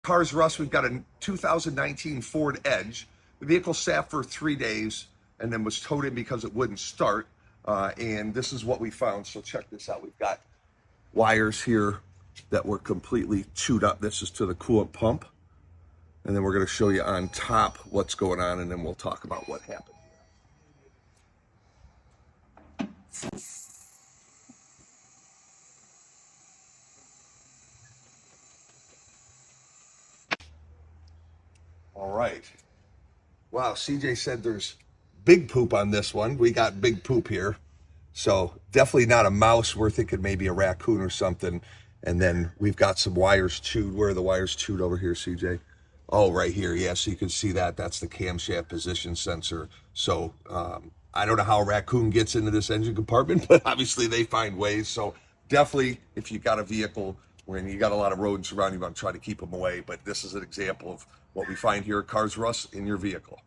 Cars Rust, we've got a 2019 Ford Edge. The vehicle sat for 3 days and then was towed in because it wouldn't start. And this is what we found. So check this out. We've got wires here that were completely chewed up. This is to the coolant pump. And then we're going to show you on top what's going on, and then we'll talk about what happened. All right. Wow, CJ said there's big poop on this one. We got big poop here. So definitely not a mouse. We're thinking maybe a raccoon or something. And then we've got some wires chewed. Where are the wires chewed over here, CJ? Oh, right here. Yeah, so you can see that. That's the camshaft position sensor. So I don't know how a raccoon gets into this engine compartment, but obviously they find ways. So definitely, if you've got a vehicle when you got a lot of rodents around, you want to try to keep them away. But this is an example of what we find here at Cars Rust in your vehicle.